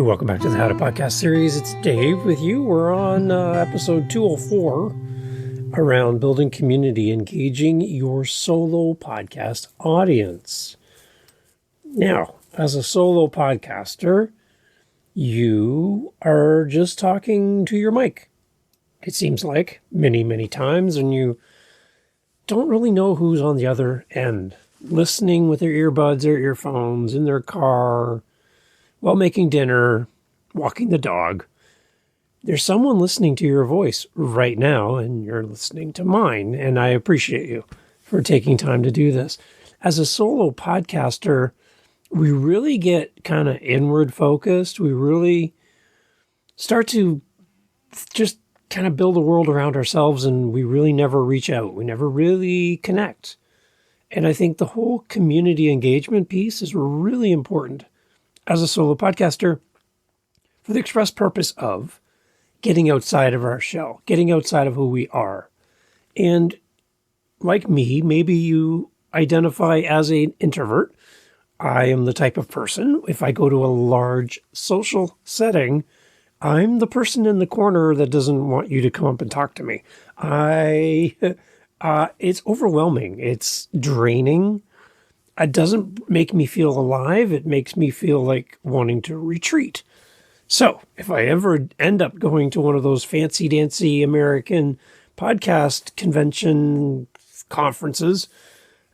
Welcome back to the How to Podcast series. It's Dave with you. We're on episode 204 around building community, engaging your solo podcast audience. Now, as a solo podcaster, you are just talking to your mic. It seems like many times, and you don't really know who's on the other end, listening with their earbuds or earphones in their car, while making dinner, walking the dog. There's someone listening to your voice right now, and you're listening to mine, and I appreciate you for taking time to do this. As a solo podcaster, we really get kind of inward focused. We really start to just kind of build a world around ourselves, and we really never reach out. We never really connect. And I think the whole community engagement piece is really important as a solo podcaster for the express purpose of getting outside of our shell, getting outside of who we are. And like me, maybe you identify as an introvert. I am the type of person, if I go to a large social setting, I'm the person in the corner that doesn't want you to come up and talk to me. It's overwhelming. It's draining. It doesn't make me feel alive. It makes me feel like wanting to retreat. So if I ever end up going to one of those fancy-dancy American podcast convention conferences,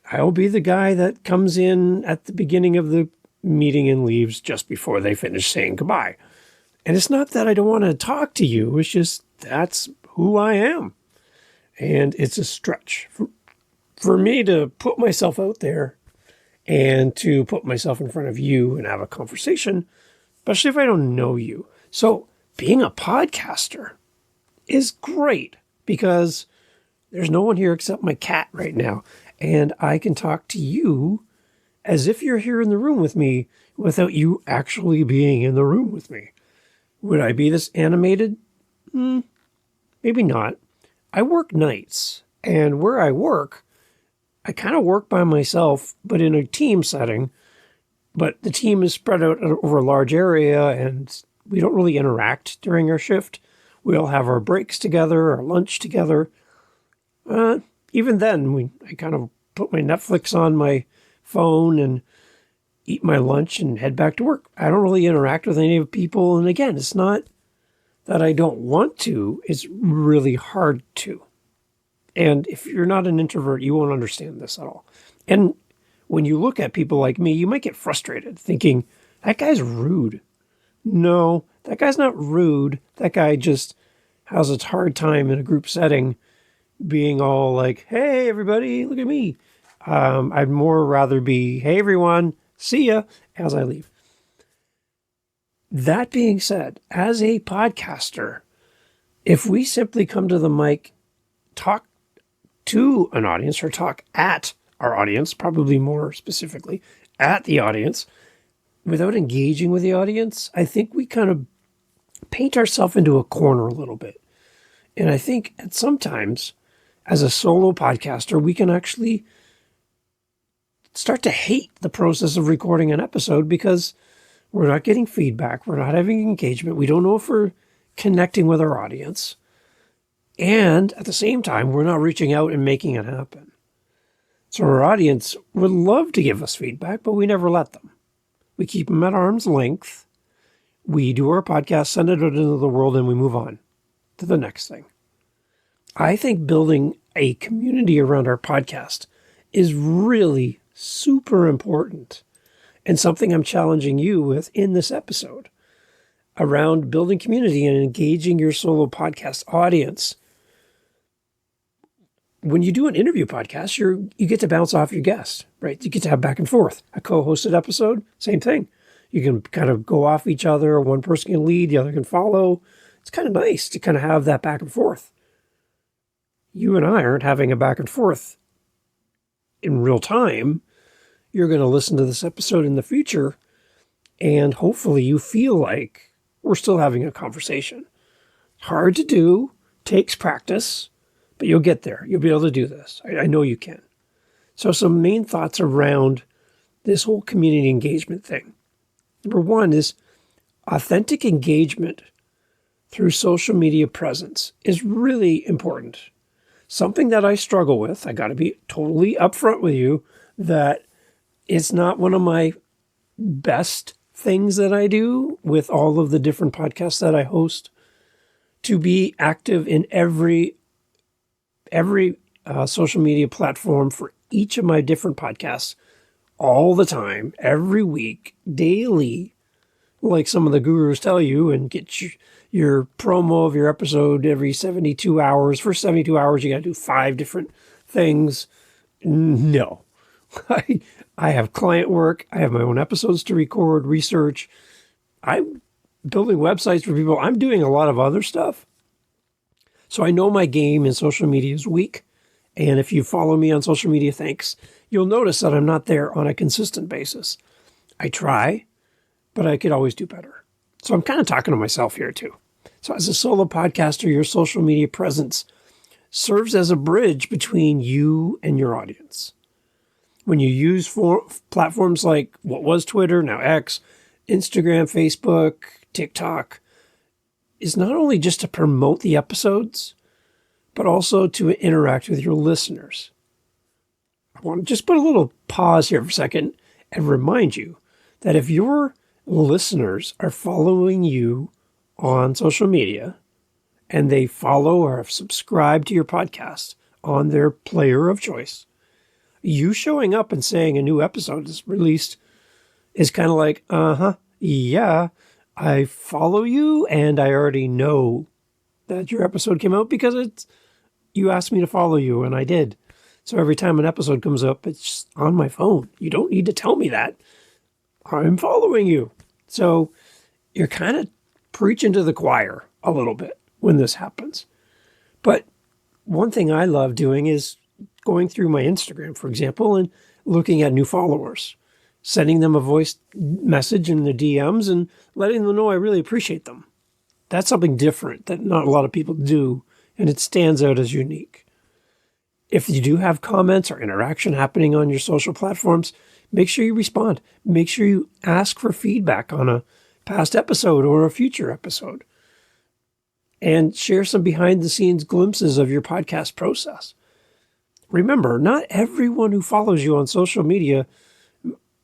I'll be the guy that comes in at the beginning of the meeting and leaves just before they finish saying goodbye. And it's not that I don't want to talk to you. It's just that's who I am. And it's a stretch for me to put myself out there and to put myself in front of you and have a conversation, especially if I don't know you. So being a podcaster is great because there's no one here except my cat right now. And I can talk to you as if you're here in the room with me without you actually being in the room with me. Would I be this animated? Maybe not. I work nights, and where I work, I kind of work by myself, but in a team setting. But the team is spread out over a large area, and we don't really interact during our shift. We all have our breaks together, our lunch together. Even then, I kind of put my Netflix on my phone and eat my lunch and head back to work. I don't really interact with any of the people. And again, it's not that I don't want to. It's really hard to. And if you're not an introvert, you won't understand this at all. And when you look at people like me, you might get frustrated thinking, that guy's rude. No, that guy's not rude. That guy just has a hard time in a group setting being all like, hey, everybody, look at me. I'd more rather be, hey, everyone, see ya, as I leave. That being said, as a podcaster, if we simply come to the mic, talk to an audience or talk at our audience, probably more specifically at the audience, without engaging with the audience, I think we kind of paint ourselves into a corner a little bit. And I think at sometimes, as a solo podcaster, we can actually start to hate the process of recording an episode because we're not getting feedback. We're not having engagement. We don't know if we're connecting with our audience. And at the same time, we're not reaching out and making it happen. So our audience would love to give us feedback, but we never let them. We keep them at arm's length. We do our podcast, send it out into the world, and we move on to the next thing. I think building a community around our podcast is really super important and something I'm challenging you with in this episode around building community and engaging your solo podcast audience. When you do an interview podcast, you get to bounce off your guest, right? You get to have back and forth. A co-hosted episode, same thing. You can kind of go off each other. One person can lead, the other can follow. It's kind of nice to kind of have that back and forth. You and I aren't having a back and forth in real time. You're going to listen to this episode in the future, and hopefully you feel like we're still having a conversation. Hard to do, takes practice, but you'll get there. You'll be able to do this. I know you can. So some main thoughts around this whole community engagement thing. Number one is Authentic engagement through social media presence is really important. Something that I struggle with, I got to be totally upfront with you, that it's not one of my best things that I do with all of the different podcasts that I host, to be active in every social media platform for each of my different podcasts all the time, every week, daily, like some of the gurus tell you, and get your promo of your episode every 72 hours. For 72 hours, you got to do 5 different things. No. I have client work. I have my own episodes to record, research. I'm building websites for people. I'm doing a lot of other stuff. So I know my game in social media is weak. And if you follow me on social media, thanks. You'll notice that I'm not there on a consistent basis. I try, but I could always do better. So I'm kind of talking to myself here too. So as a solo podcaster, your social media presence serves as a bridge between you and your audience. When you use platforms like what was Twitter, now X, Instagram, Facebook, TikTok, is not only just to promote the episodes, but also to interact with your listeners. I want to just put a little pause here for a second and remind you that if your listeners are following you on social media and they follow or have subscribed to your podcast on their player of choice, you showing up and saying a new episode is released is kind of like, yeah, I follow you and I already know that your episode came out because you asked me to follow you and I did. So every time an episode comes up, it's just on my phone. You don't need to tell me that. I'm following you. So you're kind of preaching to the choir a little bit when this happens. But one thing I love doing is going through my Instagram, for example, and looking at new followers, sending them a voice message in the DMs and letting them know I really appreciate them. That's something different that not a lot of people do, and it stands out as unique. If you do have comments or interaction happening on your social platforms, make sure you respond. Make sure you ask for feedback on a past episode or a future episode. And share some behind-the-scenes glimpses of your podcast process. Remember, not everyone who follows you on social media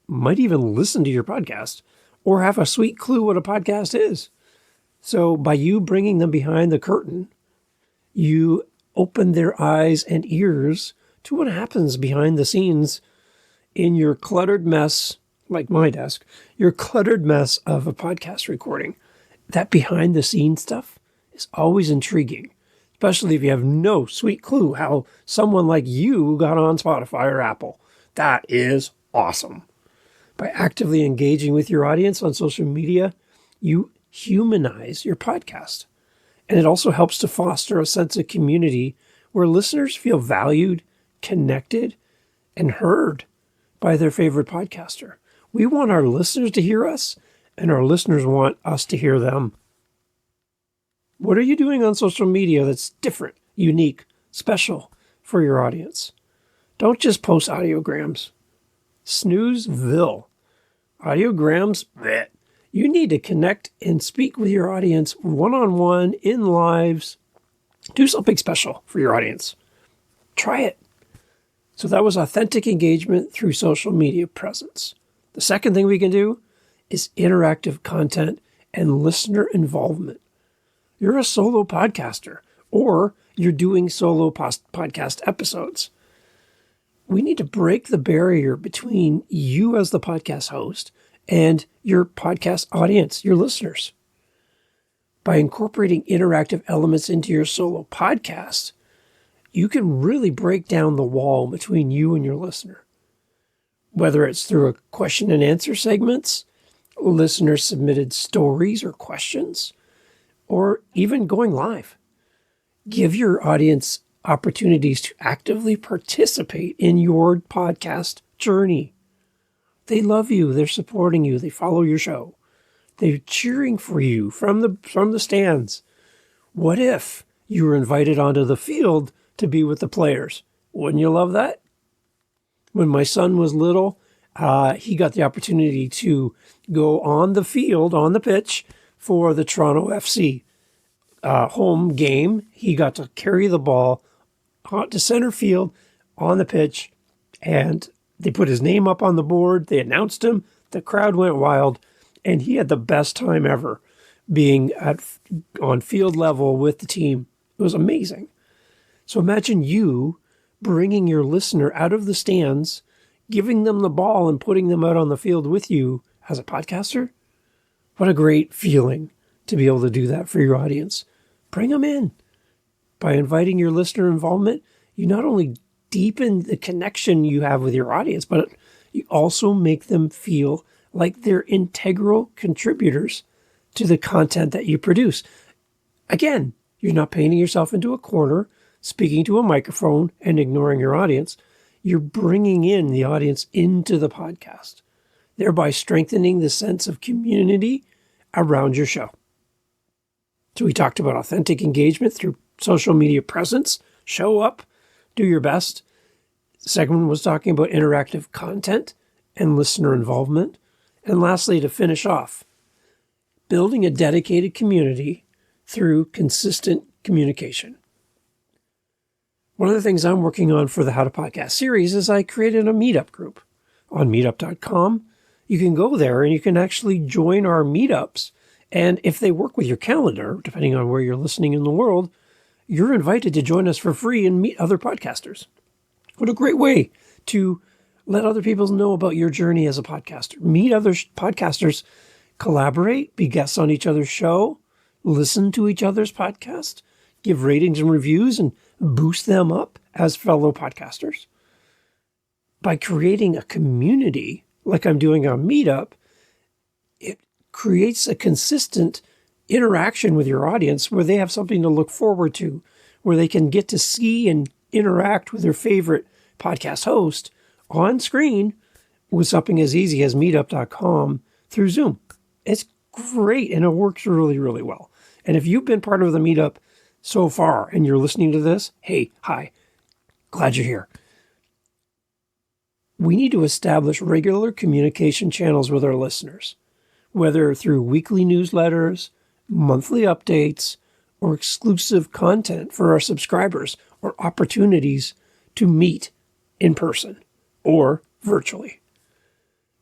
might even listen to your podcast or have a sweet clue what a podcast is. So by you bringing them behind the curtain, you open their eyes and ears to what happens behind the scenes in your cluttered mess, like my desk, your cluttered mess of a podcast recording. That behind the scenes stuff is always intriguing, especially if you have no sweet clue how someone like you got on Spotify or Apple. That is awesome. By actively engaging with your audience on social media, you humanize your podcast. And it also helps to foster a sense of community where listeners feel valued, connected, and heard by their favorite podcaster. We want our listeners to hear us, and our listeners want us to hear them. What are you doing on social media that's different, unique, special for your audience? Don't just post audiograms. Snoozeville. Audiograms, bleh. You need to connect and speak with your audience one-on-one in lives. Do something special for your audience. Try it. So that was authentic engagement through social media presence. The second thing we can do is interactive content and listener involvement. You're a solo podcaster or you're doing solo podcast episodes. We need to break the barrier between you as the podcast host and your podcast audience, your listeners. By incorporating interactive elements into your solo podcast, you can really break down the wall between you and your listener. Whether it's through a question and answer segments, listener submitted stories or questions, or even going live. Give your audience opportunities to actively participate in your podcast journey. They love you. They're supporting you. They follow your show. They're cheering for you from the stands. What if you were invited onto the field to be with the players? Wouldn't you love that? When my son was little, he got the opportunity to go on the field, on the pitch for the Toronto FC home game. He got to carry the ball to center field on the pitch, and they put his name up on the board. They announced him. The crowd went wild, and he had the best time ever being on field level with the team. It was amazing. So imagine you bringing your listener out of the stands, giving them the ball and putting them out on the field with you as a podcaster. What a great feeling to be able to do that for your audience. Bring them in. By inviting your listener involvement, you not only deepen the connection you have with your audience, but you also make them feel like they're integral contributors to the content that you produce. Again, you're not painting yourself into a corner, speaking to a microphone and ignoring your audience. You're bringing in the audience into the podcast, thereby strengthening the sense of community around your show. So we talked about authentic engagement through social media presence. Show up, do your best. The second one was talking about interactive content and listener involvement. And lastly, to finish off, building a dedicated community through consistent communication. One of the things I'm working on for the How to Podcast series is I created a meetup group on meetup.com. You can go there and you can actually join our meetups. And if they work with your calendar, depending on where you're listening in the world, you're invited to join us for free and meet other podcasters. What a great way to let other people know about your journey as a podcaster. Meet other podcasters, collaborate, be guests on each other's show, listen to each other's podcast, give ratings and reviews, and boost them up as fellow podcasters. By creating a community like I'm doing on Meetup, it creates a consistent interaction with your audience where they have something to look forward to, where they can get to see and interact with their favorite podcast host on screen with something as easy as meetup.com through Zoom. It's great, and it works really, really well. And if you've been part of the Meetup so far and you're listening to this, hey, hi, glad you're here. We need to establish regular communication channels with our listeners, whether through weekly newsletters, monthly updates, or exclusive content for our subscribers, or opportunities to meet in person or virtually.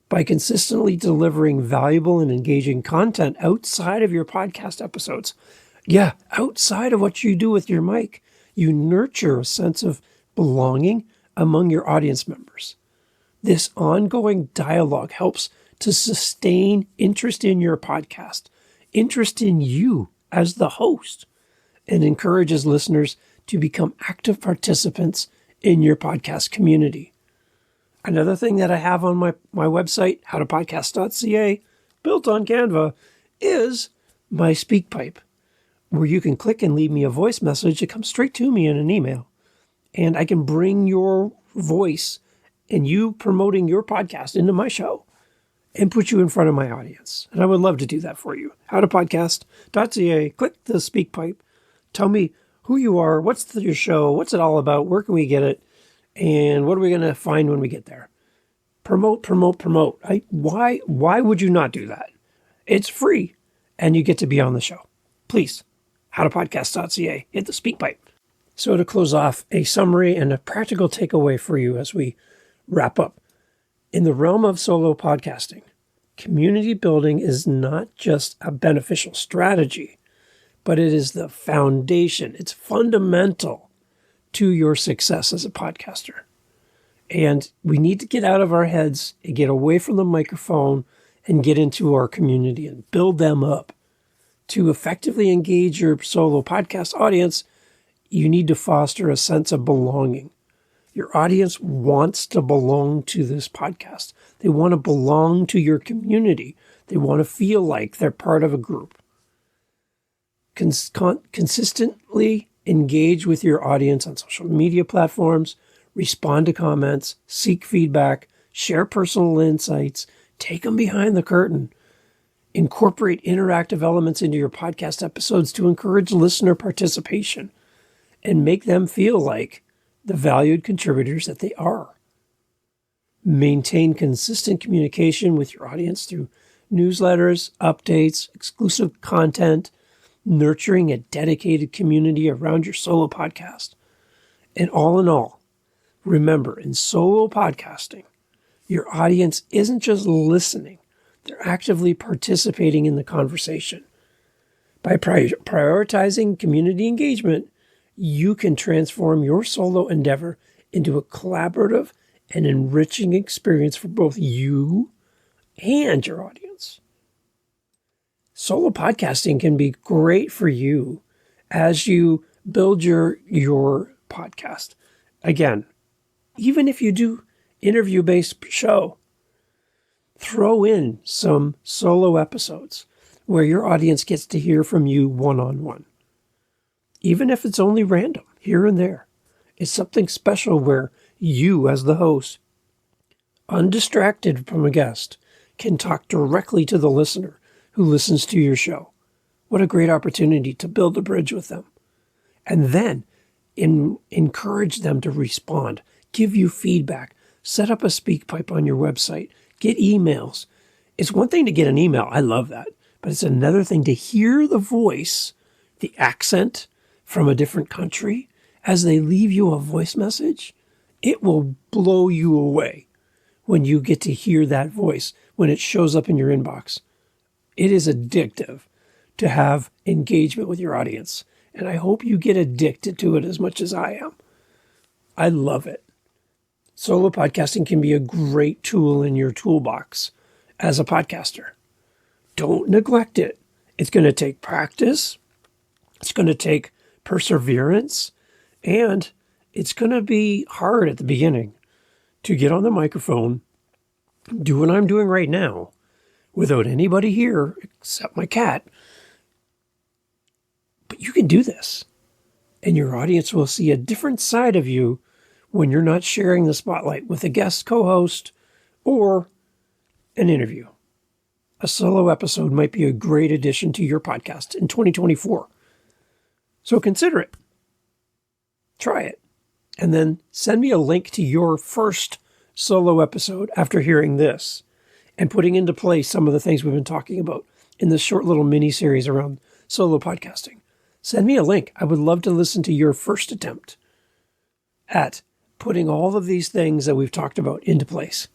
By consistently delivering valuable and engaging content outside of your podcast episodes, outside of what you do with your mic, you nurture a sense of belonging among your audience members. This ongoing dialogue helps to sustain interest in your podcast, interest in you as the host, and encourages listeners to become active participants in your podcast community. Another thing that I have on my website, howtopodcast.ca, built on Canva, is my SpeakPipe, where you can click and leave me a voice message that comes straight to me in an email. And I can bring your voice and you promoting your podcast into my show and put you in front of my audience. And I would love to do that for you. Howtopodcast.ca, click the SpeakPipe, tell me who you are, what's your show, what's it all about, where can we get it, and what are we going to find when we get there? Promote. Why would you not do that? It's free, and you get to be on the show. Please, howtopodcast.ca, hit the SpeakPipe. So to close off, a summary and a practical takeaway for you as we wrap up. In the realm of solo podcasting, community building is not just a beneficial strategy, but it is the foundation. It's fundamental to your success as a podcaster. And we need to get out of our heads and get away from the microphone and get into our community and build them up. To effectively engage your solo podcast audience, you need to foster a sense of belonging. Your audience wants to belong to this podcast. They want to belong to your community. They want to feel like they're part of a group. Consistently engage with your audience on social media platforms, respond to comments, seek feedback, share personal insights, take them behind the curtain. Incorporate interactive elements into your podcast episodes to encourage listener participation and make them feel like the valued contributors that they are. Maintain consistent communication with your audience through newsletters, updates, exclusive content, nurturing a dedicated community around your solo podcast. And all in all, remember, in solo podcasting, your audience isn't just listening, they're actively participating in the conversation. By prioritizing community engagement, you can transform your solo endeavor into a collaborative and enriching experience for both you and your audience. Solo podcasting can be great for you as you build your podcast. Again, even if you do interview-based show, throw in some solo episodes where your audience gets to hear from you one-on-one. Even if it's only random, here and there. It's something special where you, as the host, undistracted from a guest, can talk directly to the listener who listens to your show. What a great opportunity to build a bridge with them. And then encourage them to respond, give you feedback, set up a speak pipe on your website, get emails. It's one thing to get an email. I love that. But it's another thing to hear the voice, the accent from a different country as they leave you a voice message. It will blow you away when you get to hear that voice, when it shows up in your inbox. It is addictive to have engagement with your audience. And I hope you get addicted to it as much as I am. I love it. Solo podcasting can be a great tool in your toolbox as a podcaster. Don't neglect it. It's going to take practice. It's going to take perseverance. And it's going to be hard at the beginning to get on the microphone, do what I'm doing right now, without anybody here except my cat. But you can do this. And your audience will see a different side of you when you're not sharing the spotlight with a guest co-host or an interview. A solo episode might be a great addition to your podcast in 2024. So consider it. Try it. And then send me a link to your first solo episode after hearing this and putting into place some of the things we've been talking about in this short little mini-series around solo podcasting. Send me a link. I would love to listen to your first attempt at putting all of these things that we've talked about into place.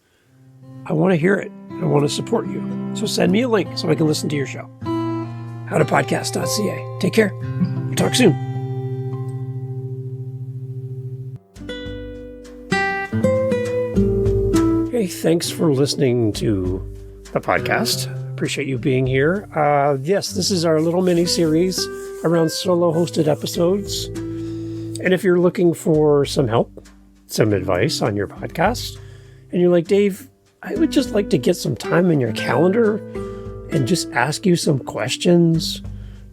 I want to hear it. I want to support you. So send me a link so I can listen to your show. howtopodcast.ca. Take care. We'll talk soon. Hey, thanks for listening to the podcast. Appreciate you being here. Yes, this is our little mini-series around solo hosted episodes. And if you're looking for some help, some advice on your podcast, and you're like, Dave, I would just like to get some time in your calendar and just ask you some questions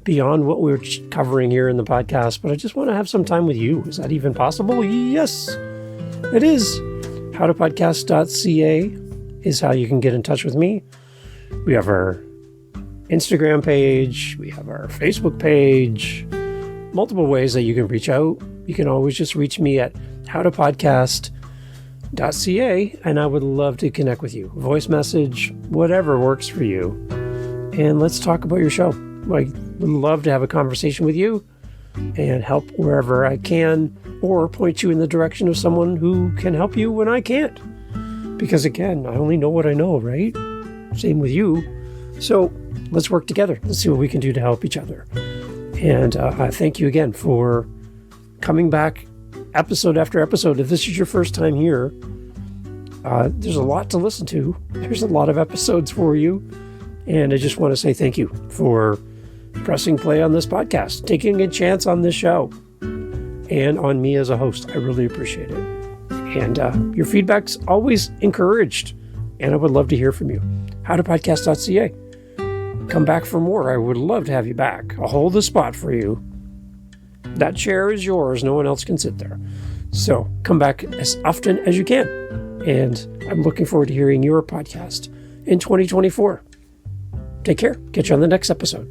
beyond what we're covering here in the podcast, but I just want to have some time with you. Is that even possible? Yes, it is. howtopodcast.ca is how you can get in touch with me. We have our Instagram page. We have our Facebook page. Multiple ways that you can reach out. You can always just reach me at howtopodcast.ca, and I would love to connect with you. Voice message, whatever works for you. And let's talk about your show. I would love to have a conversation with you and help wherever I can, or point you in the direction of someone who can help you when I can't. Because again, I only know what I know, right? Same with you. So let's work together. Let's see what we can do to help each other. And I thank you again for coming back episode after episode. If this is your first time here, there's a lot to listen to. There's a lot of episodes for you. And I just want to say thank you for pressing play on this podcast, taking a chance on this show, and on me as a host. I really appreciate it. And your feedback's always encouraged, and I would love to hear from you. howtopodcast.ca. Come back for more. I would love to have you back. I'll hold the spot for you. That chair is yours. No one else can sit there. So come back as often as you can. And I'm looking forward to hearing your podcast in 2024. Take care. Catch you on the next episode.